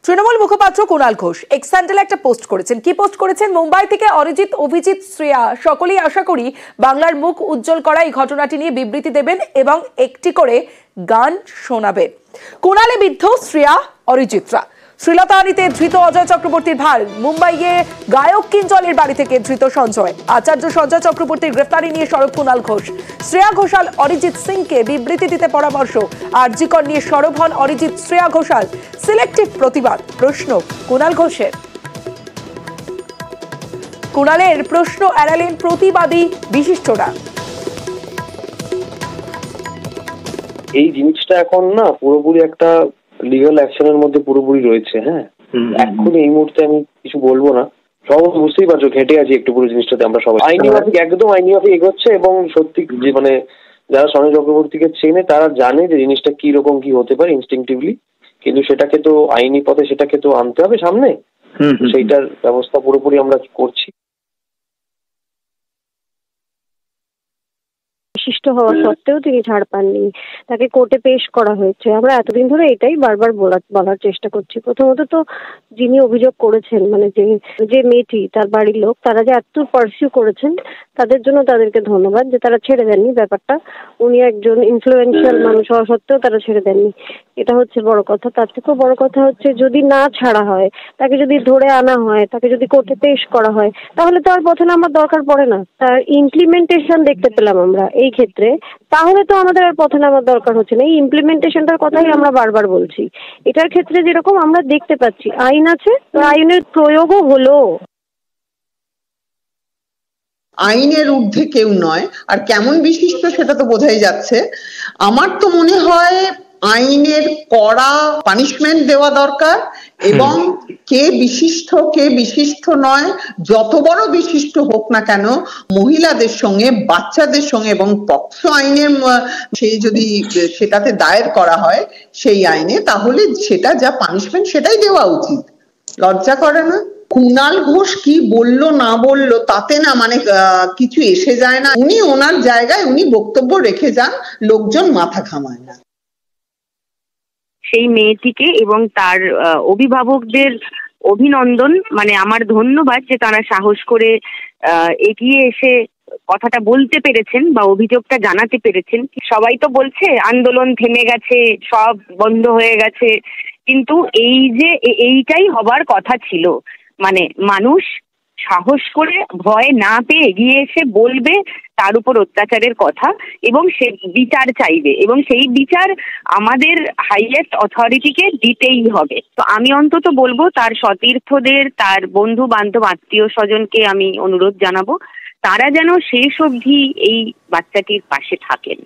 তৃণমূল মুখপাত্র কুণাল ঘোষ এক্স হ্যান্ডেলে একটা পোস্ট করেছেন। কি পোস্ট করেছেন? মুম্বাই থেকে অরিজিৎ, অভিজিৎ, শ্রেয়া সকলেই আশা করি বাংলার মুখ উজ্জ্বল করা এই ঘটনাটি নিয়ে বিবৃতি দেবেন এবং একটি করে গান শোনাবেন। কুণালে বিদ্ধ শ্রেয়া, অরিজিৎরা। শ্রীলতাহানিতে ধৃত অজয় চক্রবর্তীর ভার। মুম্বাইয়ে গায়ক কিঞ্জলের বাড়ি থেকে ধৃত সঞ্জয়। আচার্য সঞ্জয় চক্রবর্তীর গ্রেফতারি নিয়ে সরব কুণাল ঘোষ। শ্রেয়া ঘোষাল অরিজিৎ সিংকে বিবৃতি দিতে পরামর্শ। আরজিকর নিয়ে সরব হন অরিজিৎ, শ্রেয়া ঘোষাল। সিলেক্টিভ প্রতিবাদ, প্রশ্ন কুণাল ঘোষের। কুণালের প্রশ্ন এড়ালেন প্রতিবাদী বিশিষ্টরা। এই জিনিসটা এখন না পুরোপুরি একটা লিগাল অ্যাকশনের মধ্যে পুরোপুরি রয়েছে। হ্যাঁ, এখন এই মুহূর্তে আমি কিছু বলবো না। সবাই বুঝতেই পারছো, ঘেটে আছি একটু পুরো জিনিসটাতে। আমরা সবাই আইনি মাফিক, একদম আইনি মাফিক এগোচ্ছে এবং সত্যি যে মানে যারা সঞ্জয় চক্রবর্তীকে চেনে তারা জানে যে জিনিসটা কি রকম কি হতে পারে ইনস্টিংটিভলি, কিন্তু সেটাকে তো আইনি পথে সেটাকে তো আনতে হবে সামনে। সেইটার ব্যবস্থা পুরোপুরি আমরা করছি। বিশিষ্ট হওয়া সত্ত্বেও তিনি ছাড় পাননি, তাকে কোর্টে পেশ করা হয়েছে। আমরা এতদিন ধরে এটাই বারবার বলার চেষ্টা করছি। প্রথমত তো যিনি অভিযোগ করেছেন, মানে যে মেয়েটি, তার বাড়ির লোক, তারা যে এত পারসিউ করেছেন তাদের জন্য তাদেরকে ধন্যবাদ যে তারা ছেড়ে দেননি ব্যাপারটা। উনি একজন ইনফ্লুয়েন্সিয়াল মানুষ হওয়া সত্ত্বেও তারা ছেড়ে দেননি, এটা হচ্ছে বড় কথা। তার থেকেও বড় কথা হচ্ছে যদি না ছাড়া হয়, তাকে যদি ধরে আনা হয়, তাকে যদি কোর্টে পেশ করা হয়, তাহলে তো আর পথে নামার দরকার পড়ে না। তার ইমপ্লিমেন্টেশন দেখতে পেলাম আমরা এই ক্ষেত্রে, তাহলে তো আমাদের আর পথে নামার দরকার হচ্ছে না। এই ইমপ্লিমেন্টেশনটার কথাই আমরা বারবার বলছি। এটার ক্ষেত্রে যেরকম আমরা দেখতে পাচ্ছি আইন আছে, আইনের প্রয়োগও হলো। আইনের ঊর্ধ্বে কেউ নয়, আর কেমন বিশিষ্ট সেটা তো বোঝাই যাচ্ছে। আমার তো মনে হয় আইনের কড়া পানিশমেন্ট দেওয়া দরকার, এবং কে বিশিষ্ট নয়, যত বড় বিশিষ্ট হোক না কেন, মহিলাদের সঙ্গে, বাচ্চাদের সঙ্গে, এবং পক্সো আইনের সেই যদি সেটাতে দায়ের করা হয় সেই আইনে, তাহলে সেটা যা পানিশমেন্ট সেটাই দেওয়া উচিত। লজ্জা করে না? কুণাল ঘোষ কি বললো না বললো তাতে না মানে কিছু এসে যায় না। উনি ওনার জায়গায় উনি বক্তব্য রেখে যান, লোকজন মাথা ঘামায় না। সেই মেয়েটিকে এবং তার অভিভাবকদের অভিনন্দন, মানে আমার ধন্যবাদ যে তারা সাহস করে এগিয়ে এসে কথাটা বলতে পেরেছেন বা অভিযোগটা জানাতে পেরেছেন। সবাই তো বলছে আন্দোলন থেমে গেছে, সব বন্ধ হয়ে গেছে, কিন্তু এই যে এইটাই হবার কথা ছিল, মানে মানুষ সাহস করে ভয় না পেয়ে এগিয়ে এসে বলবে তার উপর অত্যাচারের কথা এবং সে বিচার চাইবে, এবং সেই বিচার আমাদের হাইয়েস্ট অথরিটিকে দিতেই হবে। তো আমি অন্তত বলবো তার সতীর্থদের, তার বন্ধু বান্ধব, আত্মীয় স্বজনকে আমি অনুরোধ জানাবো তারা যেন শেষ অবধি এই বাচ্চাটির পাশে থাকেন।